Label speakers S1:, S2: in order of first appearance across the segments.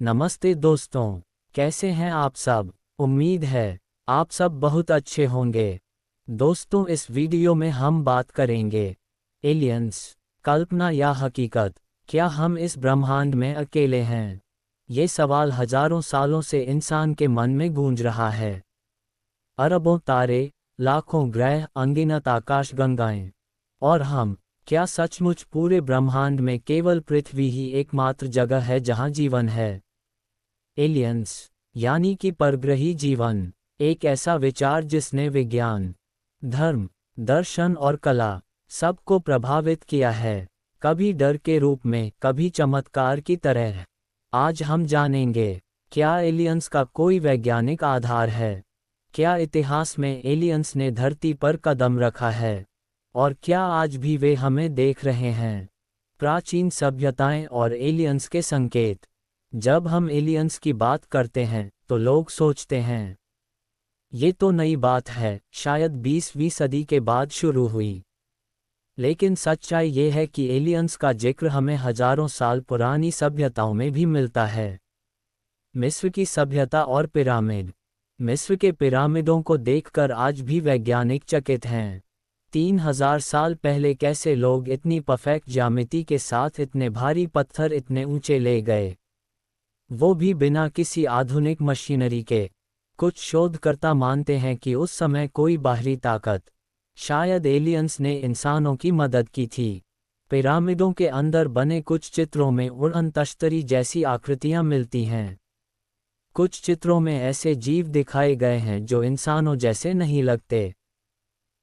S1: नमस्ते दोस्तों, कैसे हैं आप सब। उम्मीद है आप सब बहुत अच्छे होंगे। दोस्तों, इस वीडियो में हम बात करेंगे एलियंस, कल्पना या हकीकत। क्या हम इस ब्रह्मांड में अकेले हैं? ये सवाल हजारों सालों से इंसान के मन में गूंज रहा है। अरबों तारे, लाखों ग्रह, अनगिनत आकाशगंगाएं, और हम, क्या सचमुच पूरे ब्रह्मांड में केवल पृथ्वी ही एकमात्र जगह है जहां जीवन है? एलियंस यानी कि परग्रही जीवन, एक ऐसा विचार जिसने विज्ञान, धर्म, दर्शन और कला सबको प्रभावित किया है, कभी डर के रूप में, कभी चमत्कार की तरह। आज हम जानेंगे, क्या एलियंस का कोई वैज्ञानिक आधार है? क्या इतिहास में एलियंस ने धरती पर कदम रखा है? और क्या आज भी वे हमें देख रहे हैं? प्राचीन सभ्यताएं और एलियंस के संकेत। जब हम एलियंस की बात करते हैं तो लोग सोचते हैं, ये तो नई बात है, शायद 20वीं सदी के बाद शुरू हुई। लेकिन सच्चाई ये है कि एलियंस का जिक्र हमें हजारों साल पुरानी सभ्यताओं में भी मिलता है। मिस्र की सभ्यता और पिरामिड। मिस्र के पिरामिडों को देखकर आज भी वैज्ञानिक चकित हैं। 3000 साल पहले कैसे लोग इतनी परफेक्ट ज्यामिति के साथ इतने भारी पत्थर इतने ऊंचे ले गए, वो भी बिना किसी आधुनिक मशीनरी के। कुछ शोधकर्ता मानते हैं कि उस समय कोई बाहरी ताकत, शायद एलियंस ने इंसानों की मदद की थी। पिरामिडों के अंदर बने कुछ चित्रों में उड़न तश्तरी जैसी आकृतियां मिलती हैं। कुछ चित्रों में ऐसे जीव दिखाए गए हैं जो इंसानों जैसे नहीं लगते।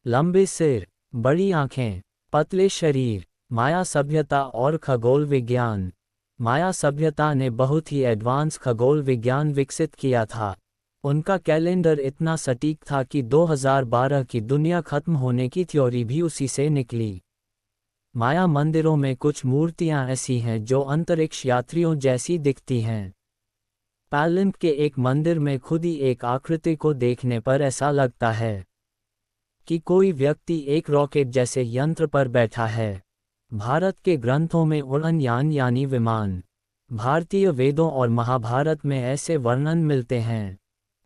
S1: लंबे सिर, बड़ी आंखें, पतले शरीर। माया सभ्यता और खगोल विज्ञान। माया सभ्यता ने बहुत ही एडवांस खगोल विज्ञान विकसित किया था। उनका कैलेंडर इतना सटीक था कि 2012 की दुनिया खत्म होने की थ्योरी भी उसी से निकली। माया मंदिरों में कुछ मूर्तियां ऐसी हैं जो अंतरिक्ष यात्रियों जैसी दिखती हैं। पैलिंथ के एक मंदिर में खुद ही एक आकृति को देखने पर ऐसा लगता है कि कोई व्यक्ति एक रॉकेट जैसे यंत्र पर बैठा है। भारत के ग्रंथों में उड़न यान यानी विमान। भारतीय वेदों और महाभारत में ऐसे वर्णन मिलते हैं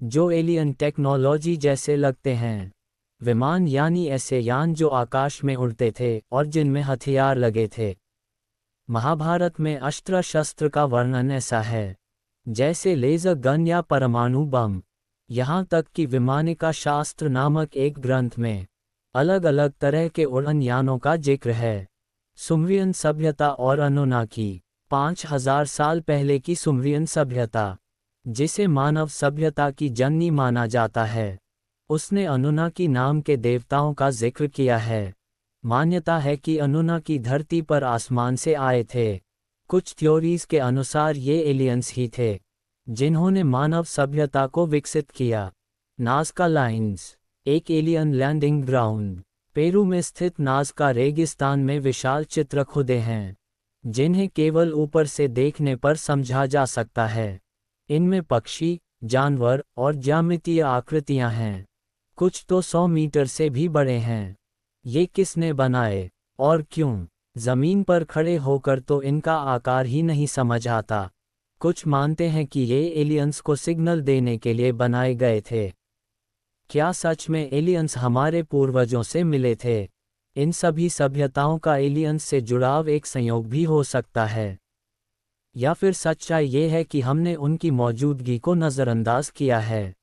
S1: जो एलियन टेक्नोलॉजी जैसे लगते हैं। विमान यानी ऐसे यान जो आकाश में उड़ते थे और जिनमें हथियार लगे थे। महाभारत में अस्त्र शस्त्र का वर्णन ऐसा है जैसे लेजर गन या परमाणु बम। यहाँ तक कि विमानिका शास्त्र नामक एक ग्रंथ में अलग अलग तरह के उड़न यानों का जिक्र है। सुमरियन सभ्यता और अनुनाकी। 5000 साल पहले की सुमरियन सभ्यता, जिसे मानव सभ्यता की जननी माना जाता है, उसने अनुनाकी नाम के देवताओं का जिक्र किया है। मान्यता है कि अनुनाकी धरती पर आसमान से आए थे। कुछ थ्योरीज के अनुसार ये एलियंस ही थे जिन्होंने मानव सभ्यता को विकसित किया। नाज़का लाइन्स, एक एलियन लैंडिंग ग्राउंड। पेरू में स्थित नाज़का रेगिस्तान में विशाल चित्र खुदे हैं जिन्हें केवल ऊपर से देखने पर समझा जा सकता है। इनमें पक्षी, जानवर और ज्यामितीय आकृतियां हैं। कुछ तो 100 मीटर से भी बड़े हैं। ये किसने बनाए और क्यों? जमीन पर खड़े होकर तो इनका आकार ही नहीं समझ आता। कुछ मानते हैं कि ये एलियंस को सिग्नल देने के लिए बनाए गए थे। क्या सच में एलियंस हमारे पूर्वजों से मिले थे? इन सभी सभ्यताओं का एलियंस से जुड़ाव एक संयोग भी हो सकता है, या फिर सच्चाई ये है कि हमने उनकी मौजूदगी को नज़रअंदाज किया है।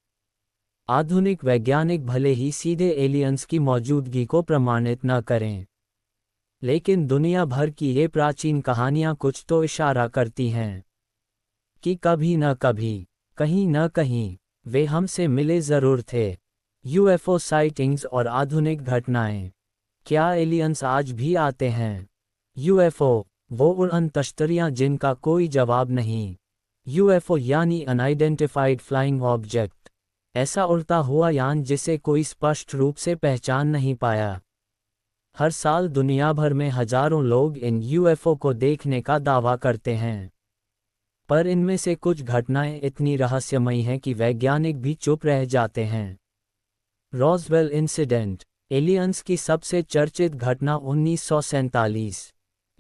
S1: आधुनिक वैज्ञानिक भले ही सीधे एलियंस की मौजूदगी को प्रमाणित न करें, लेकिन दुनिया भर की ये प्राचीन कहानियां कुछ तो इशारा करती हैं कि कभी न कभी, कहीं न कहीं, वे हमसे मिले ज़रूर थे। यूएफओ साइटिंग्स और आधुनिक घटनाएं। क्या एलियंस आज भी आते हैं? यूएफओ, वो उड़न तश्तरियां जिनका कोई जवाब नहीं। यूएफओ यानी अनआइडेंटिफाइड फ्लाइंग ऑब्जेक्ट, ऐसा उड़ता हुआ यान जिसे कोई स्पष्ट रूप से पहचान नहीं पाया। हर साल दुनिया भर में हजारों लोग इन यूएफओ को देखने का दावा करते हैं, पर इनमें से कुछ घटनाएं इतनी रहस्यमयी हैं कि वैज्ञानिक भी चुप रह जाते हैं। रॉसवेल इंसिडेंट, एलियंस की सबसे चर्चित घटना 1947,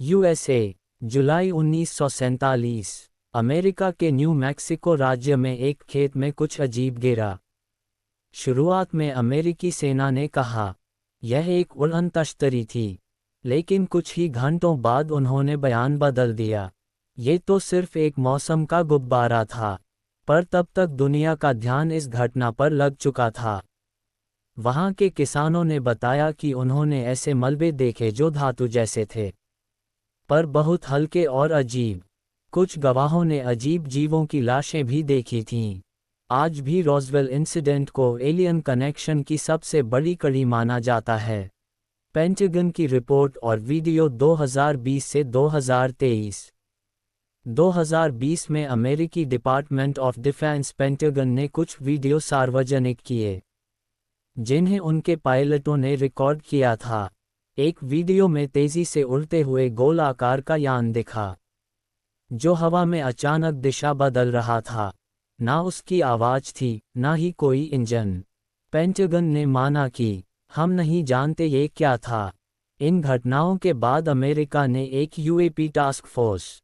S1: यूएसए, जुलाई 1947। अमेरिका के न्यू मैक्सिको राज्य में एक खेत में कुछ अजीब गिरा। शुरुआत में अमेरिकी सेना ने कहा यह एक उड़न तश्तरी थी, लेकिन कुछ ही घंटों बाद उन्होंने बयान बदल दिया। ये तो सिर्फ एक मौसम का गुब्बारा था। पर तब तक दुनिया का ध्यान इस घटना पर लग चुका था। वहां के किसानों ने बताया कि उन्होंने ऐसे मलबे देखे जो धातु जैसे थे, पर बहुत हल्के और अजीब। कुछ गवाहों ने अजीब जीवों की लाशें भी देखी थीं। आज भी रोज़वेल इंसिडेंट को एलियन कनेक्शन की सबसे बड़ी कड़ी माना जाता है। पेंटागन की रिपोर्ट और वीडियो 2020 से 2023। 2020 में अमेरिकी डिपार्टमेंट ऑफ डिफेंस पेंटागन ने कुछ वीडियो सार्वजनिक किए, जिन्हें उनके पायलटों ने रिकॉर्ड किया था। एक वीडियो में तेजी से उड़ते हुए गोल आकार का यान दिखा, जो हवा में अचानक दिशा बदल रहा था। ना उसकी आवाज़ थी, ना ही कोई इंजन। पेंटागन ने माना कि हम नहीं जानते ये क्या था। इन घटनाओं के बाद अमेरिका ने एक यूएपी टास्क फोर्स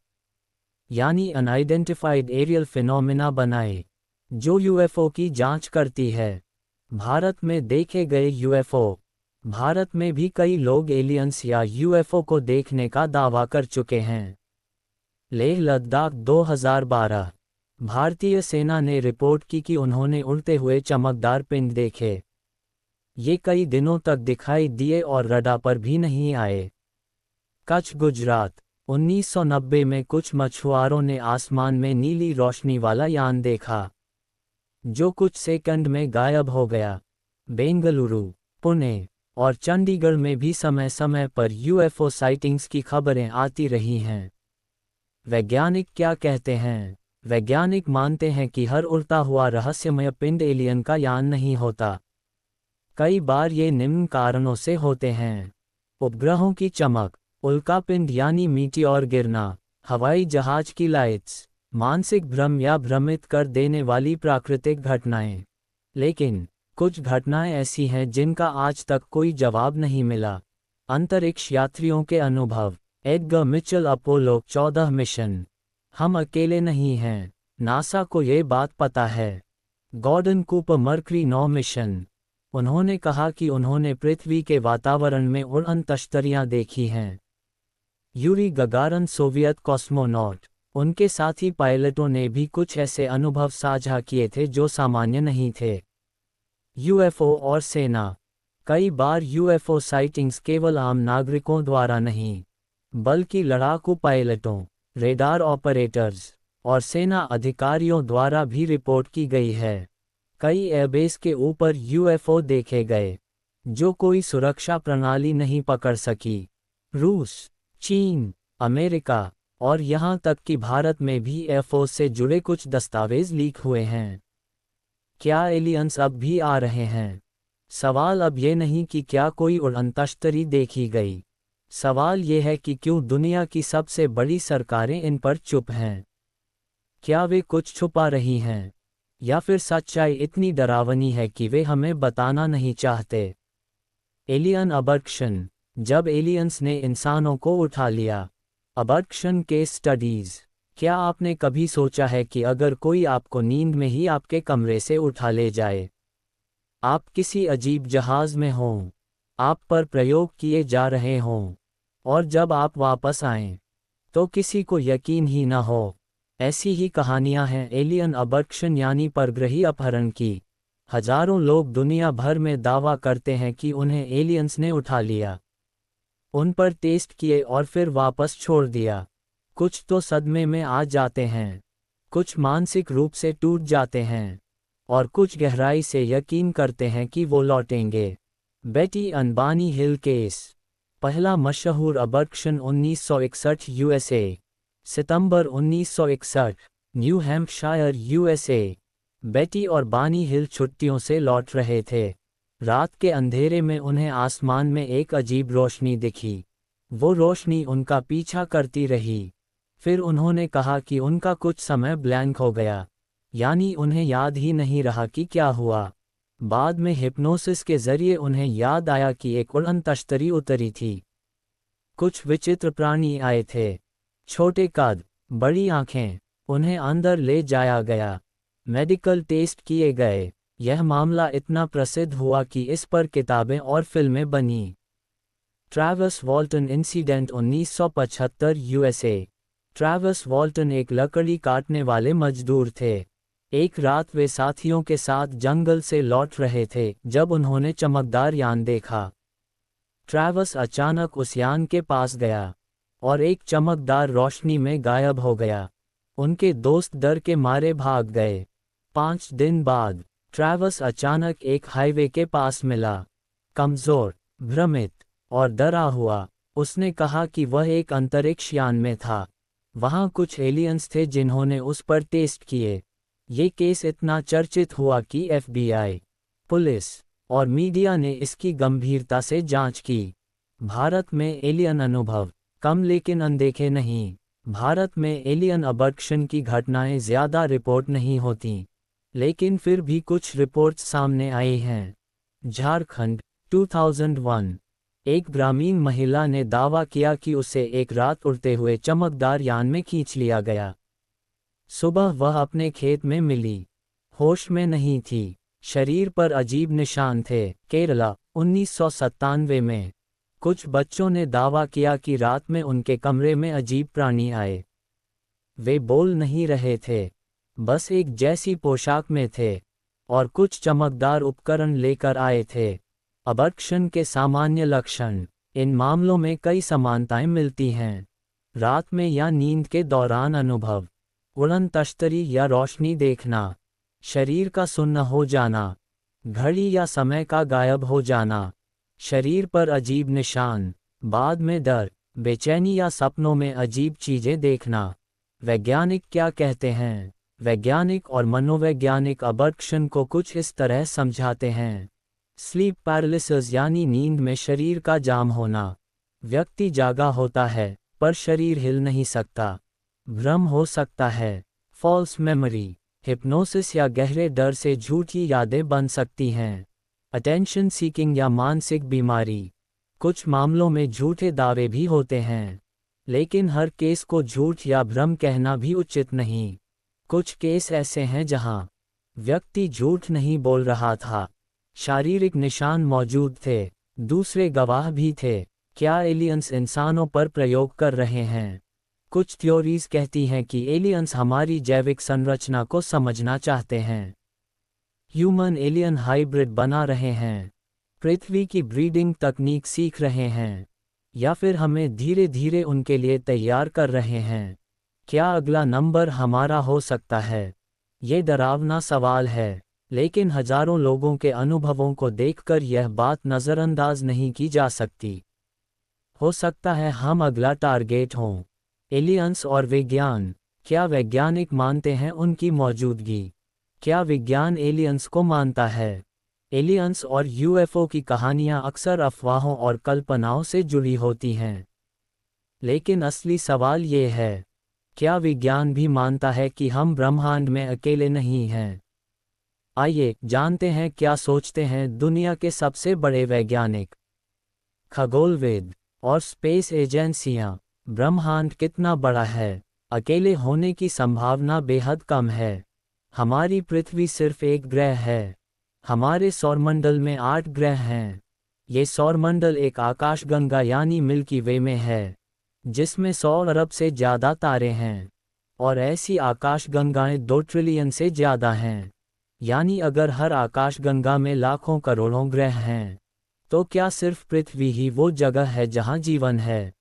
S1: यानी अनआइडेंटिफाइड एरियल फिनोमिना बनाए, जो यूएफओ की जांच करती है। भारत में देखे गए यूएफओ। भारत में भी कई लोग एलियंस या यूएफओ को देखने का दावा कर चुके हैं। लेह लद्दाख 2012। भारतीय सेना ने रिपोर्ट की कि उन्होंने उड़ते हुए चमकदार पिंड देखे। ये कई दिनों तक दिखाई दिए और रडार पर भी नहीं आए। कच्छ गुजरात 1990 में कुछ मछुआरों ने आसमान में नीली रोशनी वाला यान देखा, जो कुछ सेकंड में गायब हो गया। बेंगलुरु, पुणे और चंडीगढ़ में भी समय समय पर यूएफओ साइटिंग्स की खबरें आती रही हैं। वैज्ञानिक क्या कहते हैं? वैज्ञानिक मानते हैं कि हर उड़ता हुआ रहस्यमय पिंड एलियन का यान नहीं होता। कई बार ये निम्न कारणों से होते हैं: उपग्रहों की चमक, उल्कापिंड यानी मीटियोर गिरना, हवाई जहाज की लाइट्स, मानसिक भ्रम या भ्रमित कर देने वाली प्राकृतिक घटनाएं। लेकिन कुछ घटनाएं ऐसी हैं जिनका आज तक कोई जवाब नहीं मिला। अंतरिक्ष यात्रियों के अनुभव। Edgar Mitchell Apollo 14 mission. हम अकेले नहीं हैं, नासा को ये बात पता है। Gordon Cooper Mercury 9 mission. उन्होंने कहा कि उन्होंने पृथ्वी के वातावरण में उड़न तश्तरियां देखी हैं। Yuri Gagarin Soviet cosmonaut. उनके साथी पायलटों ने भी कुछ ऐसे अनुभव साझा किए थे जो सामान्य नहीं थे। यूएफओ और सेना। कई बार यूएफओ साइटिंग्स केवल आम नागरिकों द्वारा नहीं, बल्कि लड़ाकू पायलटों, रेडार ऑपरेटर्स और सेना अधिकारियों द्वारा भी रिपोर्ट की गई है। कई एयरबेस के ऊपर यूएफओ देखे गए, जो कोई सुरक्षा प्रणाली नहीं पकड़ सकी। रूस, चीन, अमेरिका और यहाँ तक कि भारत में भी एयरफोर्स से जुड़े कुछ दस्तावेज लीक हुए हैं। क्या एलियंस अब भी आ रहे हैं? सवाल अब ये नहीं कि क्या कोई उड़न तश्तरी देखी गई। सवाल ये है कि क्यों दुनिया की सबसे बड़ी सरकारें इन पर चुप हैं। क्या वे कुछ छुपा रही हैं, या फिर सच्चाई इतनी डरावनी है कि वे हमें बताना नहीं चाहते? Alien abduction. जब एलियंस ने इंसानों को उठा लिया। Abduction case studies. क्या आपने कभी सोचा है कि अगर कोई आपको नींद में ही आपके कमरे से उठा ले जाए, आप किसी अजीब जहाज में हों, आप पर प्रयोग किए जा रहे हों, और जब आप वापस आएं, तो किसी को यकीन ही ना हो? ऐसी ही कहानियां हैं एलियन अबडक्शन यानी परग्रही अपहरण की। हजारों लोग दुनिया भर में दावा करते हैं कि उन्हें एलियंस ने उठा लिया, उन पर टेस्ट किए और फिर वापस छोड़ दिया। कुछ तो सदमे में आ जाते हैं, कुछ मानसिक रूप से टूट जाते हैं, और कुछ गहराई से यकीन करते हैं कि वो लौटेंगे। बेटी अनबानी हिल केस। पहला मशहूर अबडक्शन 1961 यूएसए। सितंबर 1961, न्यू हैम्पशायर यूएसए। बेटी और बानी हिल छुट्टियों से लौट रहे थे। रात के अंधेरे में उन्हें आसमान में एक अजीब रोशनी दिखी। वो रोशनी उनका पीछा करती रही। फिर उन्होंने कहा कि उनका कुछ समय ब्लैंक हो गया, यानी उन्हें याद ही नहीं रहा कि क्या हुआ। बाद में हिप्नोसिस के जरिए उन्हें याद आया कि एक उड़न तश्तरी उतरी थी। कुछ विचित्र प्राणी आए थे, छोटे कद, बड़ी आंखें, उन्हें अंदर ले जाया गया। मेडिकल टेस्ट किए गए। यह मामला इतना प्रसिद्ध हुआ कि इस पर किताबें और फिल्में बनी। Travis वॉल्टन incident 1975 USA. ट्रैविस वॉल्टन एक लकड़ी काटने वाले मजदूर थे। एक रात वे साथियों के साथ जंगल से लौट रहे थे जब उन्होंने चमकदार यान देखा। ट्रैविस अचानक उस यान के पास गया और एक चमकदार रोशनी में गायब हो गया। उनके दोस्त डर के मारे भाग गए। 5 दिन बाद ट्रैविस अचानक एक हाईवे के पास मिला। कमजोर, भ्रमित और डरा हुआ, उसने कहा कि वह एक अंतरिक्ष यान में था। वहां कुछ एलियंस थे जिन्होंने उस पर टेस्ट किए। ये केस इतना चर्चित हुआ कि एफबीआई, पुलिस और मीडिया ने इसकी गंभीरता से जांच की। भारत में एलियन अनुभव कम लेकिन अनदेखे नहीं। भारत में एलियन अबडक्शन की घटनाएं ज़्यादा रिपोर्ट नहीं होती, लेकिन फिर भी कुछ रिपोर्ट्स सामने आई हैं। झारखंड, 2001। एक ग्रामीण महिला ने दावा किया कि उसे एक रात उड़ते हुए चमकदार यान में खींच लिया गया। सुबह वह अपने खेत में मिली। होश में नहीं थी। शरीर पर अजीब निशान थे। केरला, 1997 में। कुछ बच्चों ने दावा किया कि रात में उनके कमरे में अजीब प्राणी आए। वे बोल नहीं रहे थे, बस एक जैसी पोशाक में थे और कुछ चमकदार उपकरण लेकर आए थे। अबडक्शन के सामान्य लक्षण। इन मामलों में कई समानताएं मिलती हैं। रात में या नींद के दौरान अनुभव, उड़न तश्तरी या रोशनी देखना, शरीर का सुन्न हो जाना, घड़ी या समय का गायब हो जाना, शरीर पर अजीब निशान, बाद में डर, बेचैनी या सपनों में अजीब चीजें देखना। वैज्ञानिक क्या कहते हैं? वैज्ञानिक और मनोवैज्ञानिक अबडक्शन को कुछ इस तरह समझाते हैं। स्लीप पैरालिसिस यानी नींद में शरीर का जाम होना। व्यक्ति जागा होता है पर शरीर हिल नहीं सकता। भ्रम हो सकता है। फॉल्स मेमोरी, हिप्नोसिस या गहरे डर से झूठी यादें बन सकती हैं। अटेंशन सीकिंग या मानसिक बीमारी। कुछ मामलों में झूठे दावे भी होते हैं, लेकिन हर केस को झूठ या भ्रम कहना भी उचित नहीं। कुछ केस ऐसे हैं जहां व्यक्ति झूठ नहीं बोल रहा था, शारीरिक निशान मौजूद थे, दूसरे गवाह भी थे। क्या एलियंस इंसानों पर प्रयोग कर रहे हैं? कुछ थ्योरीज कहती हैं कि एलियंस हमारी जैविक संरचना को समझना चाहते हैं। ह्यूमन एलियन हाइब्रिड बना रहे हैं, पृथ्वी की ब्रीडिंग तकनीक सीख रहे हैं, या फिर हमें धीरे धीरे उनके लिए तैयार कर रहे हैं। क्या अगला नंबर हमारा हो सकता है? ये डरावना सवाल है, लेकिन हजारों लोगों के अनुभवों को देखकर यह बात नज़रअंदाज नहीं की जा सकती। हो सकता है हम अगला टारगेट हों। एलियंस और विज्ञान। क्या वैज्ञानिक मानते हैं उनकी मौजूदगी? क्या विज्ञान एलियंस को मानता है? एलियंस और यूएफओ की कहानियां अक्सर अफवाहों और कल्पनाओं से जुड़ी होती हैं, लेकिन असली सवाल ये है, क्या विज्ञान भी मानता है कि हम ब्रह्मांड में अकेले नहीं हैं? आइए जानते हैं क्या सोचते हैं दुनिया के सबसे बड़े वैज्ञानिक। खगोलविद और स्पेस एजेंसियां। ब्रह्मांड कितना बड़ा है? अकेले होने की संभावना बेहद कम है। हमारी पृथ्वी सिर्फ एक ग्रह है। हमारे सौरमंडल में 8 ग्रह हैं। ये सौरमंडल एक आकाशगंगा यानी मिल्की वे में है, जिसमें 100 अरब से ज़्यादा तारे हैं, और ऐसी आकाशगंगाएं 2 ट्रिलियन से ज़्यादा हैं। यानी अगर हर आकाशगंगा में लाखों करोड़ों ग्रह हैं, तो क्या सिर्फ पृथ्वी ही वो जगह है जहां जीवन है?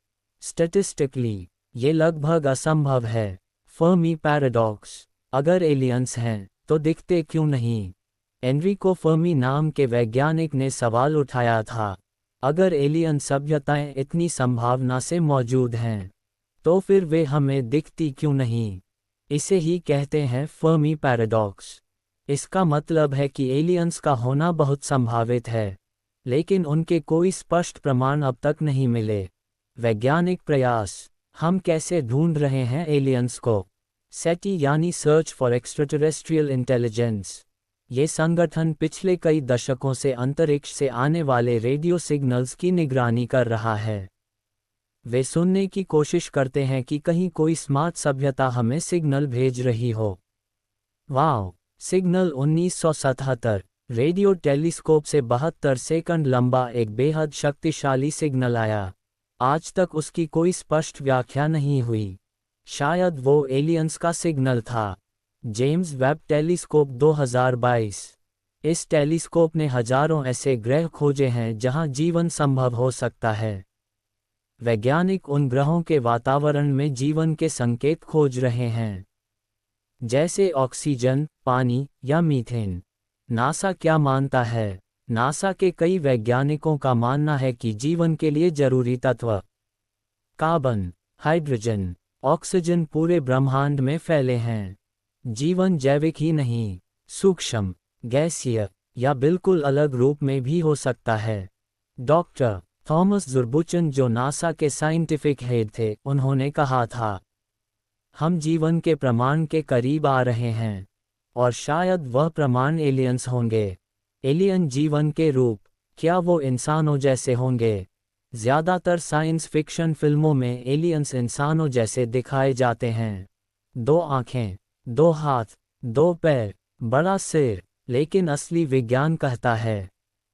S1: स्टैटिस्टिकली ये लगभग असंभव है। Fermi paradox. अगर एलियंस हैं तो दिखते क्यों नहीं? एनरिको फर्मी नाम के वैज्ञानिक ने सवाल उठाया था, अगर एलियन सभ्यताएं इतनी संभावना से मौजूद हैं, तो फिर वे हमें दिखती क्यों नहीं? इसे ही कहते हैं फर्मी पैराडॉक्स। इसका मतलब है कि एलियंस का होना बहुत संभावित है, लेकिन उनके कोई स्पष्ट प्रमाण अब तक नहीं मिले। वैज्ञानिक प्रयास। हम कैसे ढूंढ रहे हैं एलियंस को? सेटी यानी सर्च फॉर एक्स्ट्राटेरेस्ट्रियल इंटेलिजेंस। ये संगठन पिछले कई दशकों से अंतरिक्ष से आने वाले रेडियो सिग्नल्स की निगरानी कर रहा है। वे सुनने की कोशिश करते हैं कि कहीं कोई स्मार्ट सभ्यता हमें सिग्नल भेज रही हो। वाह! सिग्नल 1977 रेडियो टेलीस्कोप से 72 सेकंड लंबा एक बेहद शक्तिशाली सिग्नल आया। आज तक उसकी कोई स्पष्ट व्याख्या नहीं हुई। शायद वो एलियंस का सिग्नल था। James Webb telescope 2022। इस टेलीस्कोप ने हजारों ऐसे ग्रह खोजे हैं जहां जीवन संभव हो सकता है। वैज्ञानिक उन ग्रहों के वातावरण में जीवन के संकेत खोज रहे हैं, जैसे ऑक्सीजन, पानी या मीथेन। नासा क्या मानता है? नासा के कई वैज्ञानिकों का मानना है कि जीवन के लिए जरूरी तत्व कार्बन, हाइड्रोजन, ऑक्सीजन पूरे ब्रह्मांड में फैले हैं। जीवन जैविक ही नहीं, सूक्ष्म, गैसीय या बिल्कुल अलग रूप में भी हो सकता है। डॉक्टर थॉमस ज़ुरबुचन, जो नासा के साइंटिफिक हेड थे, उन्होंने कहा था, हम जीवन के प्रमाण के करीब आ रहे हैं, और शायद वह प्रमाण एलियंस होंगे। एलियन जीवन के रूप, क्या वो इंसानों जैसे होंगे? ज़्यादातर साइंस फिक्शन फिल्मों में एलियंस इंसानों जैसे दिखाए जाते हैं। 2 आँखें, 2 हाथ, 2 पैर, बड़ा सिर, लेकिन असली विज्ञान कहता है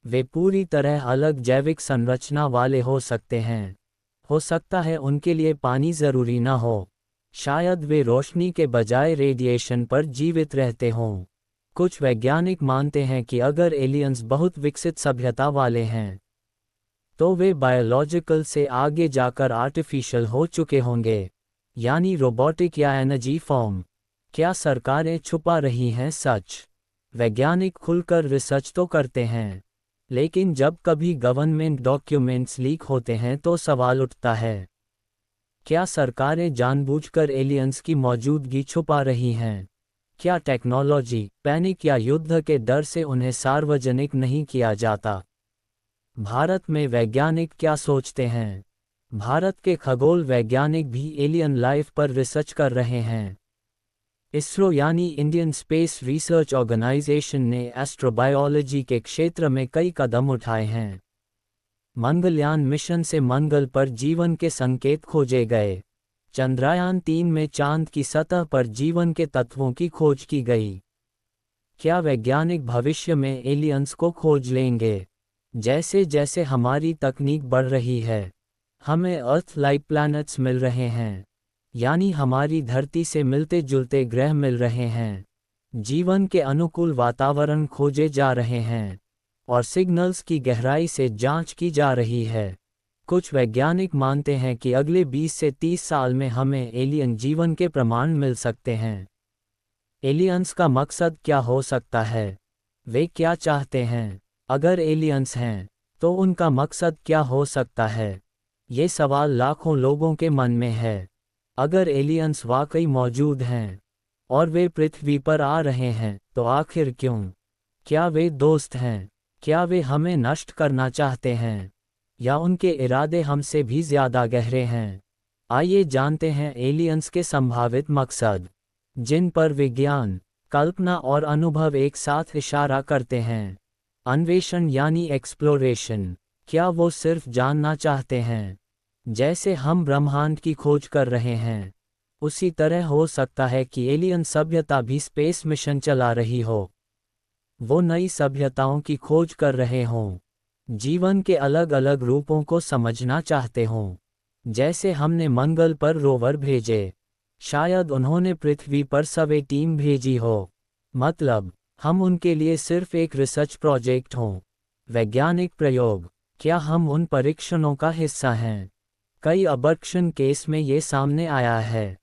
S1: वे पूरी तरह अलग जैविक संरचना वाले हो सकते हैं। हो सकता है उनके लिए पानी ज़रूरी ना हो। शायद वे रोशनी के बजाय रेडिएशन पर जीवित रहते हों। कुछ वैज्ञानिक मानते हैं कि अगर एलियंस बहुत विकसित सभ्यता वाले हैं, तो वे बायोलॉजिकल से आगे जाकर आर्टिफिशियल हो चुके होंगे, यानी रोबोटिक या एनर्जी फॉर्म। क्या सरकारें छुपा रही हैं सच? वैज्ञानिक खुलकर रिसर्च तो करते हैं, लेकिन जब कभी गवर्नमेंट डॉक्यूमेंट्स लीक होते हैं तो सवाल उठता है, क्या सरकारें जानबूझकर एलियंस की मौजूदगी छुपा रही हैं? क्या टेक्नोलॉजी, पैनिक या युद्ध के डर से उन्हें सार्वजनिक नहीं किया जाता? भारत में वैज्ञानिक क्या सोचते हैं? भारत के खगोल वैज्ञानिक भी एलियन लाइफ पर रिसर्च कर रहे हैं। इसरो यानी इंडियन स्पेस रिसर्च ऑर्गेनाइजेशन ने एस्ट्रोबायोलॉजी के क्षेत्र में कई कदम उठाए हैं। मंगलयान मिशन से मंगल पर जीवन के संकेत खोजे गए। चंद्रयान 3 में चांद की सतह पर जीवन के तत्वों की खोज की गई। क्या वैज्ञानिक भविष्य में एलियंस को खोज लेंगे? जैसे जैसे हमारी तकनीक बढ़ रही है, हमें अर्थ लाइक प्लैनेट्स मिल रहे हैं, यानी हमारी धरती से मिलते जुलते ग्रह मिल रहे हैं। जीवन के अनुकूल वातावरण खोजे जा रहे हैं, और सिग्नल्स की गहराई से जांच की जा रही है। कुछ वैज्ञानिक मानते हैं कि अगले 20 से 30 साल में हमें एलियन जीवन के प्रमाण मिल सकते हैं। एलियंस का मकसद क्या हो सकता है? वे क्या चाहते हैं? अगर एलियंस हैं, तो उनका मकसद क्या हो सकता है? ये सवाल लाखों लोगों के मन में है। अगर एलियंस वाकई मौजूद हैं, और वे पृथ्वी पर आ रहे हैं, तो आखिर क्यों? क्या वे दोस्त हैं? क्या वे हमें नष्ट करना चाहते हैं? या उनके इरादे हमसे भी ज़्यादा गहरे हैं? आइए जानते हैं एलियंस के संभावित मकसद, जिन पर विज्ञान, कल्पना और अनुभव एक साथ इशारा करते हैं। अन्वेषण यानी एक्सप्लोरेशन, क्या वो सिर्फ जानना चाहते हैं? जैसे हम ब्रह्मांड की खोज कर रहे हैं, उसी तरह हो सकता है कि एलियन सभ्यता भी स्पेस मिशन चला रही हो। वो नई सभ्यताओं की खोज कर रहे हों, जीवन के अलग अलग रूपों को समझना चाहते हों। जैसे हमने मंगल पर रोवर भेजे, शायद उन्होंने पृथ्वी पर सर्वे टीम भेजी हो। मतलब, हम उनके लिए सिर्फ एक रिसर्च प्रोजेक्ट हों। वैज्ञानिक प्रयोग, क्या हम उन परीक्षणों का हिस्सा हैं? कई अबॉर्शन केस में ये सामने आया है।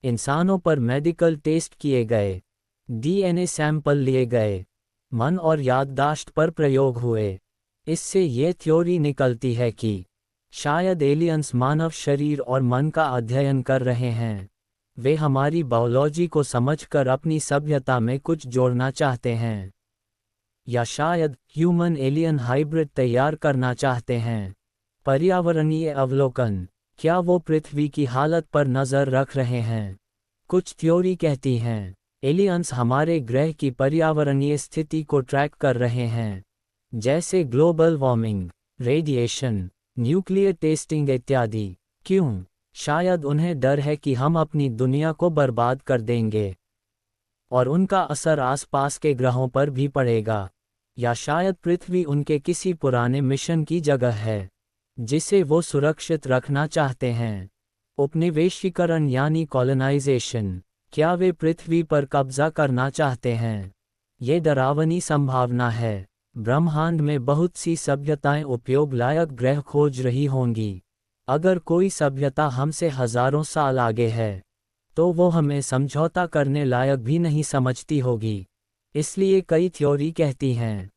S1: इंसानों पर मेडिकल टेस्ट किए गए, डीएनए सैंपल लिए गए, मन और याददाश्त पर प्रयोग हुए। इससे ये थ्योरी निकलती है कि शायद एलियंस मानव शरीर और मन का अध्ययन कर रहे हैं। वे हमारी बायोलॉजी को समझकर अपनी सभ्यता में कुछ जोड़ना चाहते हैं, या शायद ह्यूमन एलियन हाइब्रिड तैयार करना चाहते हैं। पर्यावरणीय अवलोकन, क्या वो पृथ्वी की हालत पर नज़र रख रहे हैं? कुछ थ्योरी कहती हैं एलियंस हमारे ग्रह की पर्यावरणीय स्थिति को ट्रैक कर रहे हैं, जैसे global warming, radiation, nuclear testing इत्यादि। क्यों? शायद उन्हें डर है कि हम अपनी दुनिया को बर्बाद कर देंगे और उनका असर आसपास के ग्रहों पर भी पड़ेगा। या शायद पृथ्वी उनके किसी पुराने मिशन की जगह है जिसे वो सुरक्षित रखना चाहते हैं। उपनिवेशीकरण यानी कॉलोनाइजेशन, क्या वे पृथ्वी पर कब्जा करना चाहते हैं? ये डरावनी संभावना है। ब्रह्मांड में बहुत सी सभ्यताएं उपयोग लायक ग्रह खोज रही होंगी। अगर कोई सभ्यता हमसे हजारों साल आगे है तो वो हमें समझौता करने लायक भी नहीं समझती होगी। इसलिए कई थ्योरी कहती हैं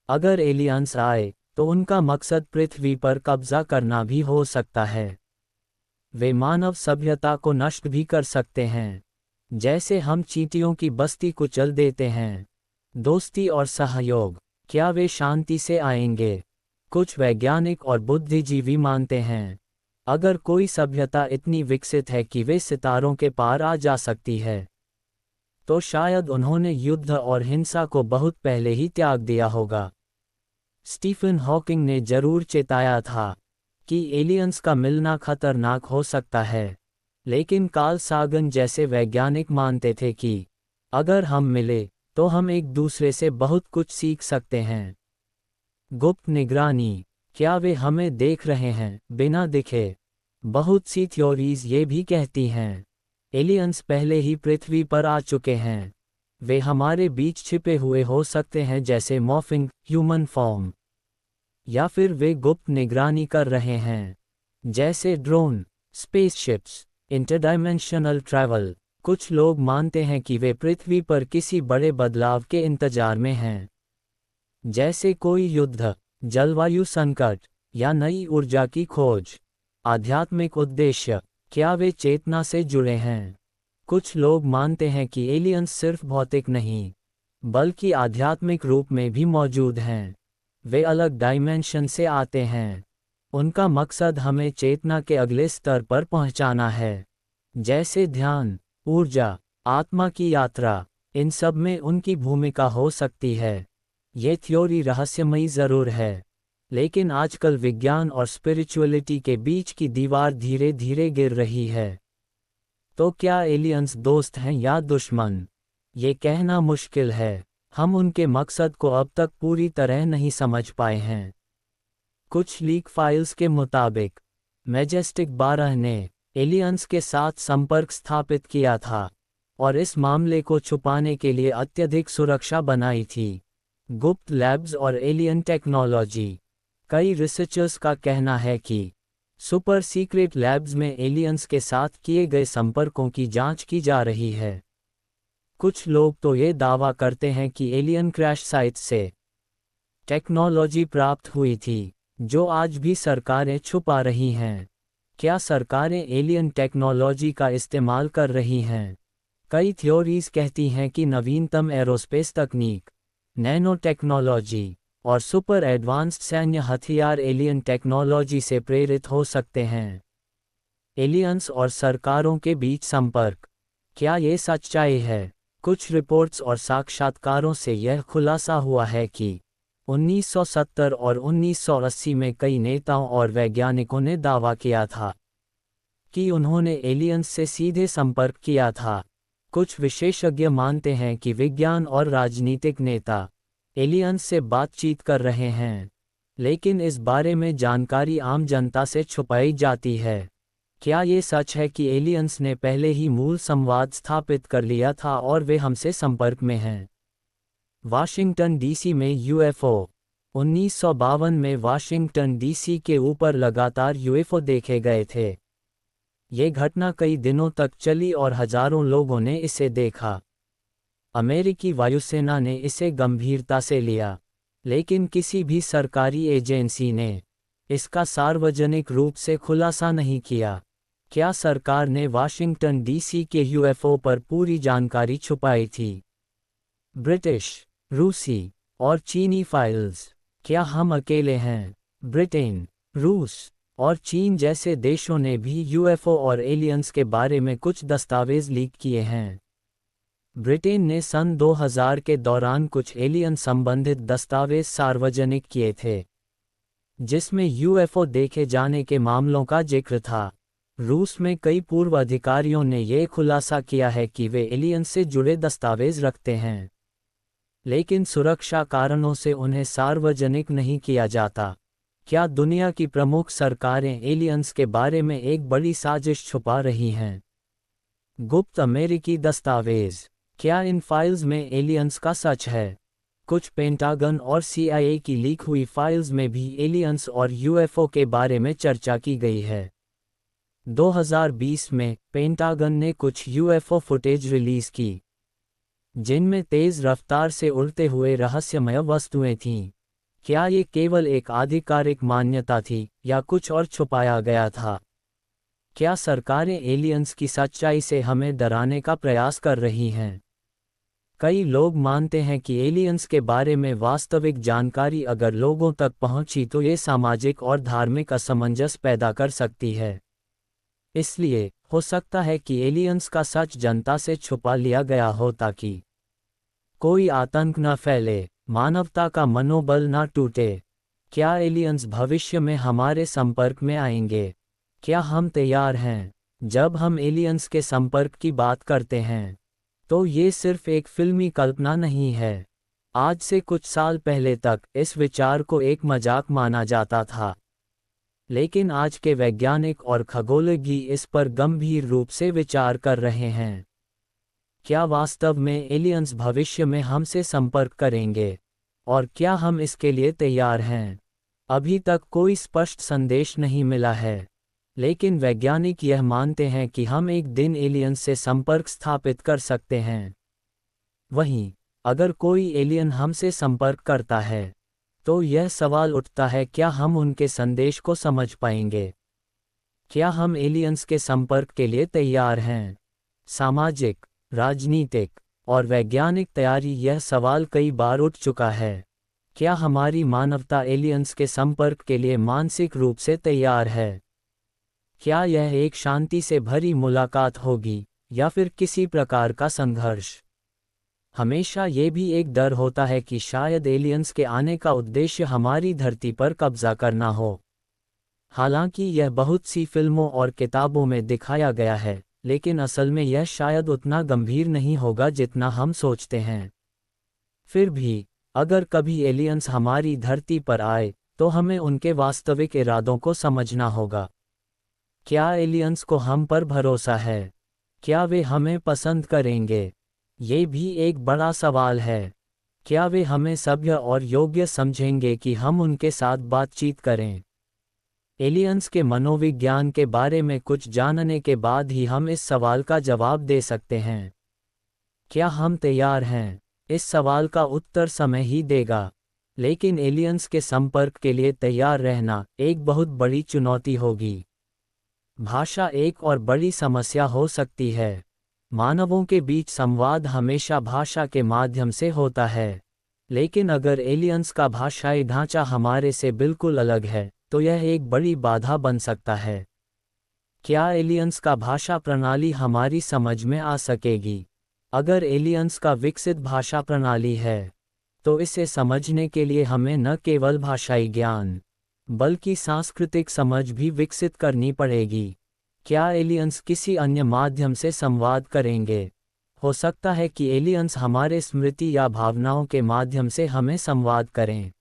S1: अगर एलियंस आए तो उनका मकसद पृथ्वी पर कब्जा करना भी हो सकता है। वे मानव सभ्यता को नष्ट भी कर सकते हैं, जैसे हम चींटियों की बस्ती कुचल देते हैं। दोस्ती और सहयोग, क्या वे शांति से आएंगे? कुछ वैज्ञानिक और बुद्धिजीवी मानते हैं अगर कोई सभ्यता इतनी विकसित है कि वे सितारों के पार आ जा सकती है तो शायद उन्होंने युद्ध और हिंसा को बहुत पहले ही त्याग दिया होगा। स्टीफन हॉकिंग ने जरूर चेताया था कि एलियंस का मिलना खतरनाक हो सकता है, लेकिन कार्ल सागन जैसे वैज्ञानिक मानते थे कि अगर हम मिले तो हम एक दूसरे से बहुत कुछ सीख सकते हैं। गुप्त निगरानी, क्या वे हमें देख रहे हैं बिना दिखे? बहुत सी थ्योरीज ये भी कहती हैं एलियंस पहले ही पृथ्वी पर आ चुके हैं। वे हमारे बीच छिपे हुए हो सकते हैं, जैसे मॉर्फिंग ह्यूमन फॉर्म, या फिर वे गुप्त निगरानी कर रहे हैं, जैसे ड्रोन, स्पेसशिप्स, इंटरडायमेंशनल ट्रैवल। कुछ लोग मानते हैं कि वे पृथ्वी पर किसी बड़े बदलाव के इंतजार में हैं, जैसे कोई युद्ध, जलवायु संकट या नई ऊर्जा की खोज। आध्यात्मिक उद्देश्य, क्या वे चेतना से जुड़े हैं? कुछ लोग मानते हैं कि एलियंस सिर्फ भौतिक नहीं बल्कि आध्यात्मिक रूप में भी मौजूद हैं। वे अलग डायमेंशन से आते हैं। उनका मकसद हमें चेतना के अगले स्तर पर पहुंचाना है, जैसे ध्यान, ऊर्जा, आत्मा की यात्रा। इन सब में उनकी भूमिका हो सकती है। ये थ्योरी रहस्यमयी जरूर है, लेकिन आजकल विज्ञान और स्पिरिचुअलिटी के बीच की दीवार धीरे धीरे गिर रही है। तो क्या एलियंस दोस्त हैं या दुश्मन? ये कहना मुश्किल है। हम उनके मकसद को अब तक पूरी तरह नहीं समझ पाए हैं। कुछ लीक फाइल्स के मुताबिक मैजेस्टिक 12 ने एलियंस के साथ संपर्क स्थापित किया था और इस मामले को छुपाने के लिए अत्यधिक सुरक्षा बनाई थी। गुप्त लैब्स और एलियन टेक्नोलॉजी, कई रिसर्चर्स का कहना है कि सुपर सीक्रेट लैब्स में एलियंस के साथ किए गए संपर्कों की जांच की जा रही है। कुछ लोग तो ये दावा करते हैं कि एलियन क्रैश साइट से टेक्नोलॉजी प्राप्त हुई थी जो आज भी सरकारें छुपा रही हैं। क्या सरकारें एलियन टेक्नोलॉजी का इस्तेमाल कर रही हैं? कई थ्योरीज कहती हैं कि नवीनतम एरोस्पेस तकनीक, नैनो टेक्नोलॉजी और सुपर एडवांस्ड सैन्य हथियार एलियन टेक्नोलॉजी से प्रेरित हो सकते हैं। एलियंस और सरकारों के बीच संपर्क, क्या ये सच्चाई है? कुछ रिपोर्ट्स और साक्षात्कारों से यह खुलासा हुआ है कि 1970 और 1980 में कई नेताओं और वैज्ञानिकों ने दावा किया था कि उन्होंने एलियंस से सीधे संपर्क किया था। कुछ विशेषज्ञ मानते हैं कि विज्ञान और राजनीतिक नेता एलियंस से बातचीत कर रहे हैं, लेकिन इस बारे में जानकारी आम जनता से छुपाई जाती है। क्या ये सच है कि एलियंस ने पहले ही मूल संवाद स्थापित कर लिया था और वे हमसे संपर्क में हैं? वाशिंगटन डीसी में यूएफओ। 1952 में वाशिंगटन डीसी के ऊपर लगातार यूएफओ देखे गए थे। ये घटना कई दिनों तक चली और हजारों लोगों ने इसे देखा। अमेरिकी वायुसेना ने इसे गंभीरता से लिया, लेकिन किसी भी सरकारी एजेंसी ने इसका सार्वजनिक रूप से खुलासा नहीं किया। क्या सरकार ने वाशिंगटन डीसी के यूएफओ पर पूरी जानकारी छुपाई थी? ब्रिटिश, रूसी और चीनी फाइल्स, क्या हम अकेले हैं? ब्रिटेन, रूस और चीन जैसे देशों ने भी यूएफओ और एलियंस के बारे में कुछ दस्तावेज लीक किए हैं। ब्रिटेन ने सन 2000 के दौरान कुछ एलियन संबंधित दस्तावेज सार्वजनिक किए थे, जिसमें यूएफओ देखे जाने के मामलों का जिक्र था। रूस में कई पूर्व अधिकारियों ने यह खुलासा किया है कि वे एलियंस से जुड़े दस्तावेज रखते हैं, लेकिन सुरक्षा कारणों से उन्हें सार्वजनिक नहीं किया जाता। क्या दुनिया की प्रमुख सरकारें एलियंस के बारे में एक बड़ी साजिश छुपा रही हैं? गुप्त अमेरिकी दस्तावेज। क्या इन फाइल्स में एलियंस का सच है? कुछ पेंटागन और CIA की लीक हुई फाइल्स में भी एलियंस और UFO के बारे में चर्चा की गई है। 2020 में पेंटागन ने कुछ UFO फुटेज रिलीज की, जिनमें तेज रफ्तार से उड़ते हुए रहस्यमय वस्तुएं थीं। क्या ये केवल एक आधिकारिक मान्यता थी या कुछ और छुपाया गया था? क्या सरकारें एलियंस की सच्चाई से हमें डराने का प्रयास कर रही हैं? कई लोग मानते हैं कि एलियंस के बारे में वास्तविक जानकारी अगर लोगों तक पहुंची तो ये सामाजिक और धार्मिक असमंजस पैदा कर सकती है। इसलिए हो सकता है कि एलियंस का सच जनता से छुपा लिया गया हो ताकि कोई आतंक न फैले, मानवता का मनोबल न टूटे। क्या एलियंस भविष्य में हमारे संपर्क में आएंगे? क्या हम तैयार हैं? जब हम एलियंस के संपर्क की बात करते हैं, तो ये सिर्फ एक फिल्मी कल्पना नहीं है। आज से कुछ साल पहले तक इस विचार को एक मजाक माना जाता था, लेकिन आज के वैज्ञानिक और खगोलज्ञ इस पर गंभीर रूप से विचार कर रहे हैं। क्या वास्तव में एलियंस भविष्य में हमसे संपर्क करेंगे? और क्या हम इसके लिए तैयार हैं? अभी तक कोई स्पष्ट संदेश नहीं मिला है, लेकिन वैज्ञानिक यह मानते हैं कि हम एक दिन एलियंस से संपर्क स्थापित कर सकते हैं। वहीं, अगर कोई एलियन हमसे संपर्क करता है, तो यह सवाल उठता है, क्या हम उनके संदेश को समझ पाएंगे? क्या हम एलियंस के संपर्क के लिए तैयार हैं? सामाजिक, राजनीतिक और वैज्ञानिक तैयारी। यह सवाल कई बार उठ चुका है। क्या हमारी मानवता एलियंस के संपर्क के लिए मानसिक रूप से तैयार है? क्या यह एक शांति से भरी मुलाकात होगी या फिर किसी प्रकार का संघर्ष? हमेशा ये भी एक डर होता है कि शायद एलियंस के आने का उद्देश्य हमारी धरती पर कब्जा करना हो। हालांकि यह बहुत सी फिल्मों और किताबों में दिखाया गया है, लेकिन असल में यह शायद उतना गंभीर नहीं होगा जितना हम सोचते हैं। फिर भी, अगर कभी एलियंस हमारी धरती पर आए, तो हमें उनके वास्तविक इरादों को समझना होगा। क्या एलियंस को हम पर भरोसा है? क्या वे हमें पसंद करेंगे? ये भी एक बड़ा सवाल है। क्या वे हमें सभ्य और योग्य समझेंगे कि हम उनके साथ बातचीत करें? एलियंस के मनोविज्ञान के बारे में कुछ जानने के बाद ही हम इस सवाल का जवाब दे सकते हैं। क्या हम तैयार हैं? इस सवाल का उत्तर समय ही देगा। लेकिन एलियंस के संपर्क के लिए तैयार रहना एक बहुत बड़ी चुनौती होगी। भाषा एक और बड़ी समस्या हो सकती है। मानवों के बीच संवाद हमेशा भाषा के माध्यम से होता है, लेकिन अगर एलियंस का भाषाई ढांचा हमारे से बिल्कुल अलग है, तो यह एक बड़ी बाधा बन सकता है। क्या एलियंस का भाषा प्रणाली हमारी समझ में आ सकेगी? अगर एलियंस का विकसित भाषा प्रणाली है, तो इसे समझने के लिए हमें न केवल भाषाई ज्ञान, बल्कि सांस्कृतिक समझ भी विकसित करनी पड़ेगी। क्या एलियंस किसी अन्य माध्यम से संवाद करेंगे? हो सकता है कि एलियंस हमारे स्मृति या भावनाओं के माध्यम से हमें संवाद करें।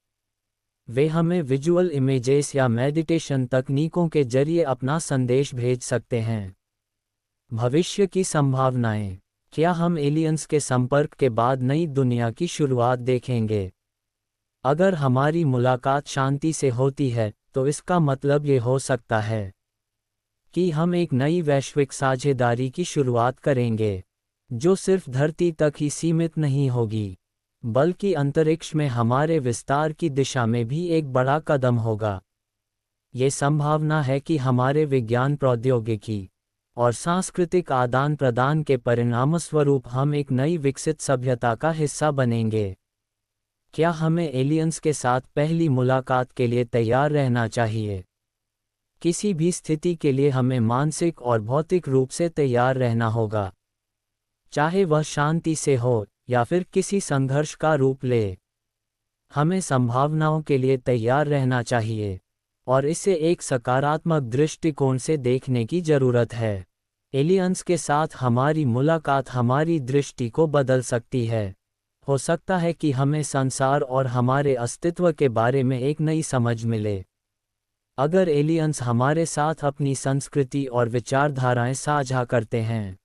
S1: वे हमें विजुअल इमेजेस या मेडिटेशन तकनीकों के जरिए अपना संदेश भेज सकते हैं। भविष्य की संभावनाएं। क्या हम एलियंस के संपर्क के बाद नई दुनिया की शुरुआत देखेंगे? अगर हमारी मुलाकात शांति से होती है, तो इसका मतलब ये हो सकता है कि हम एक नई वैश्विक साझेदारी की शुरुआत करेंगे, जो सिर्फ धरती तक ही सीमित नहीं होगी, बल्कि अंतरिक्ष में हमारे विस्तार की दिशा में भी एक बड़ा कदम होगा। ये संभावना है कि हमारे विज्ञान, प्रौद्योगिकी और सांस्कृतिक आदान प्रदान के परिणामस्वरूप हम एक नई विकसित सभ्यता का हिस्सा बनेंगे। क्या हमें एलियंस के साथ पहली मुलाकात के लिए तैयार रहना चाहिए? किसी भी स्थिति के लिए हमें मानसिक और भौतिक रूप से तैयार रहना होगा, चाहे वह शांति से हो या फिर किसी संघर्ष का रूप ले। हमें संभावनाओं के लिए तैयार रहना चाहिए, और इसे एक सकारात्मक दृष्टिकोण से देखने की जरूरत है। एलियंस के साथ हमारी मुलाकात हमारी दृष्टि को बदल सकती है। हो सकता है कि हमें संसार और हमारे अस्तित्व के बारे में एक नई समझ मिले। अगर एलियंस हमारे साथ अपनी संस्कृति और विचारधाराएं साझा करते हैं,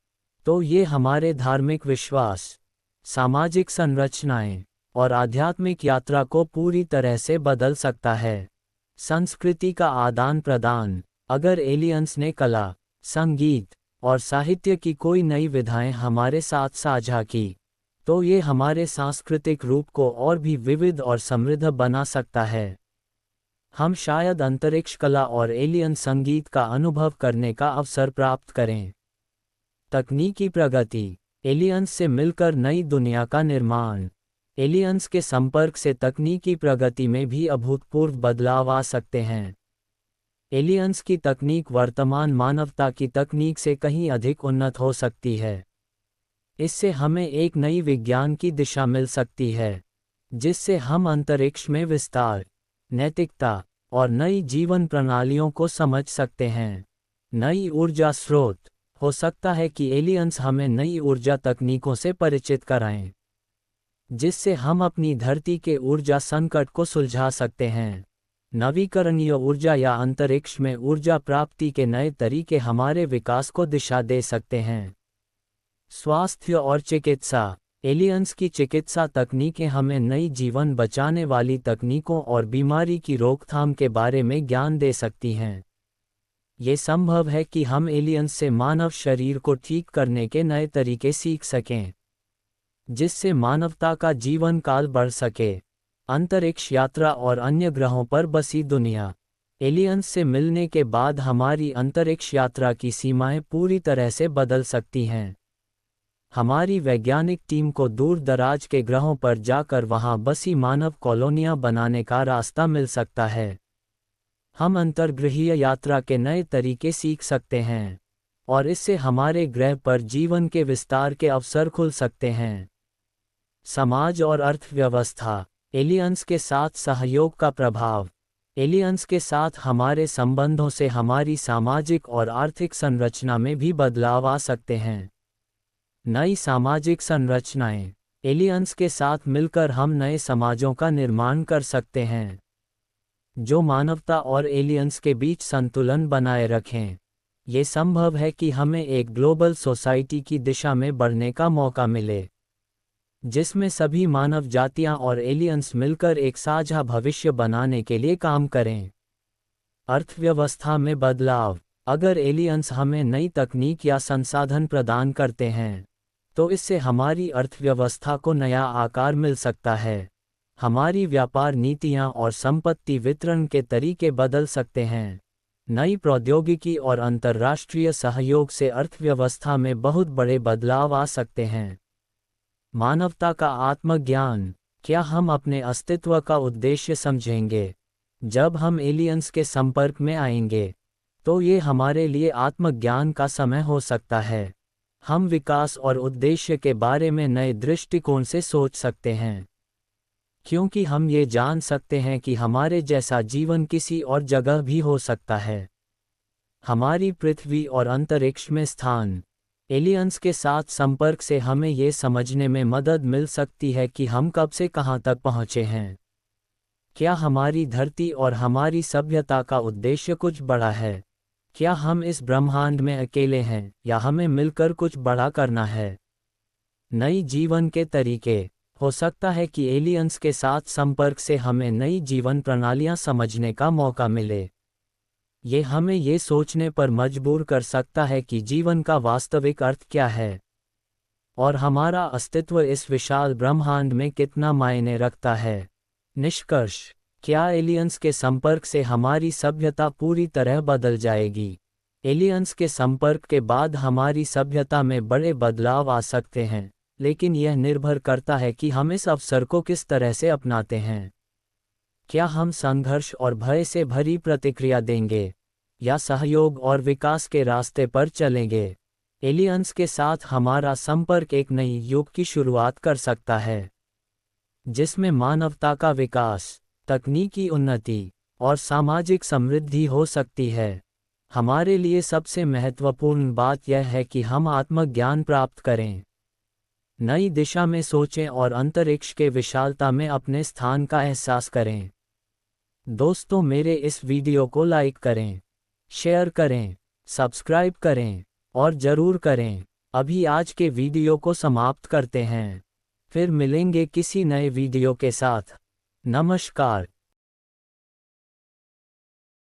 S1: तो ये हमारे धार्मिक विश्वास, सामाजिक संरचनाएं और आध्यात्मिक यात्रा को पूरी तरह से बदल सकता है। संस्कृति का आदान प्रदान। अगर एलियंस ने कला, संगीत और साहित्य की कोई नई विधाएं हमारे साथ साझा की, तो ये हमारे सांस्कृतिक रूप को और भी विविध और समृद्ध बना सकता है। हम शायद अंतरिक्ष कला और एलियन संगीत का अनुभव करने का अवसर प्राप्त करें। तकनीकी प्रगति। एलियंस से मिलकर नई दुनिया का निर्माण। एलियंस के संपर्क से तकनीकी प्रगति में भी अभूतपूर्व बदलाव आ सकते हैं। एलियंस की तकनीक वर्तमान मानवता की तकनीक से कहीं अधिक उन्नत हो सकती है। इससे हमें एक नई विज्ञान की दिशा मिल सकती है, जिससे हम अंतरिक्ष में विस्तार, नैतिकता और नई जीवन प्रणालियों को समझ सकते हैं। नई ऊर्जा स्रोत। हो सकता है कि एलियंस हमें नई ऊर्जा तकनीकों से परिचित कराएं, जिससे हम अपनी धरती के ऊर्जा संकट को सुलझा सकते हैं। नवीकरणीय ऊर्जा या अंतरिक्ष में ऊर्जा प्राप्ति के नए तरीके हमारे विकास को दिशा दे सकते हैं। स्वास्थ्य और चिकित्सा। एलियंस की चिकित्सा तकनीकें हमें नई जीवन बचाने वाली तकनीकों और बीमारी की रोकथाम के बारे में ज्ञान दे सकती हैं। ये संभव है कि हम एलियंस से मानव शरीर को ठीक करने के नए तरीके सीख सकें, जिससे मानवता का जीवन काल बढ़ सके। अंतरिक्ष यात्रा और अन्य ग्रहों पर बसी दुनिया। एलियंस से मिलने के बाद हमारी अंतरिक्ष यात्रा की सीमाएं पूरी तरह से बदल सकती हैं। हमारी वैज्ञानिक टीम को दूर दराज के ग्रहों पर जाकर वहां बसी मानव कॉलोनियां बनाने का रास्ता मिल सकता है। हम अंतर्ग्रहीय यात्रा के नए तरीके सीख सकते हैं, और इससे हमारे ग्रह पर जीवन के विस्तार के अवसर खुल सकते हैं। समाज और अर्थव्यवस्था। एलियंस के साथ सहयोग का प्रभाव। एलियंस के साथ हमारे संबंधों से हमारी सामाजिक और आर्थिक संरचना में भी बदलाव आ सकते हैं। नई सामाजिक संरचनाएं। एलियंस के साथ मिलकर हम नए समाजों का निर्माण कर सकते हैं, जो मानवता और एलियंस के बीच संतुलन बनाए रखें। ये संभव है कि हमें एक ग्लोबल सोसाइटी की दिशा में बढ़ने का मौका मिले, जिसमें सभी मानव जातियां और एलियंस मिलकर एक साझा भविष्य बनाने के लिए काम करें। अर्थव्यवस्था में बदलाव। अगर एलियंस हमें नई तकनीक या संसाधन प्रदान करते हैं, तो इससे हमारी अर्थव्यवस्था को नया आकार मिल सकता है। हमारी व्यापार नीतियां और संपत्ति वितरण के तरीके बदल सकते हैं। नई प्रौद्योगिकी और अंतर्राष्ट्रीय सहयोग से अर्थव्यवस्था में बहुत बड़े बदलाव आ सकते हैं। मानवता का आत्मज्ञान। क्या हम अपने अस्तित्व का उद्देश्य समझेंगे? जब हम एलियंस के संपर्क में आएंगे, तो ये हमारे लिए आत्मज्ञान का समय हो सकता है। हम विकास और उद्देश्य के बारे में नए दृष्टिकोण से सोच सकते हैं, क्योंकि हम ये जान सकते हैं कि हमारे जैसा जीवन किसी और जगह भी हो सकता है। हमारी पृथ्वी और अंतरिक्ष में स्थान। एलियंस के साथ संपर्क से हमें ये समझने में मदद मिल सकती है कि हम कब से कहां तक पहुंचे हैं। क्या हमारी धरती और हमारी सभ्यता का उद्देश्य कुछ बड़ा है? क्या हम इस ब्रह्मांड में अकेले हैं, या हमें मिलकर कुछ बड़ा करना है? नई जीवन के तरीके। हो सकता है कि एलियंस के साथ संपर्क से हमें नई जीवन प्रणालियां समझने का मौका मिले। ये हमें ये सोचने पर मजबूर कर सकता है कि जीवन का वास्तविक अर्थ क्या है, और हमारा अस्तित्व इस विशाल ब्रह्मांड में कितना मायने रखता है। निष्कर्ष। क्या एलियंस के संपर्क से हमारी सभ्यता पूरी तरह बदल जाएगी? एलियंस के संपर्क के बाद हमारी सभ्यता में बड़े बदलाव आ सकते हैं, लेकिन यह निर्भर करता है कि हम इस अवसर को किस तरह से अपनाते हैं। क्या हम संघर्ष और भय से भरी प्रतिक्रिया देंगे, या सहयोग और विकास के रास्ते पर चलेंगे? एलियंस के साथ हमारा संपर्क एक नई युग की शुरुआत कर सकता है, जिसमें मानवता का विकास, तकनीकी उन्नति और सामाजिक समृद्धि हो सकती है। हमारे लिए सबसे महत्वपूर्ण बात यह है कि हम आत्मज्ञान प्राप्त करें, नई दिशा में सोचें और अंतरिक्ष के विशालता में अपने स्थान का एहसास करें। दोस्तों, मेरे इस वीडियो को लाइक करें, शेयर करें, सब्सक्राइब करें और ज़रूर करें। अभी आज के वीडियो को समाप्त करते हैं, फिर मिलेंगे किसी नए वीडियो के साथ। नमस्कार।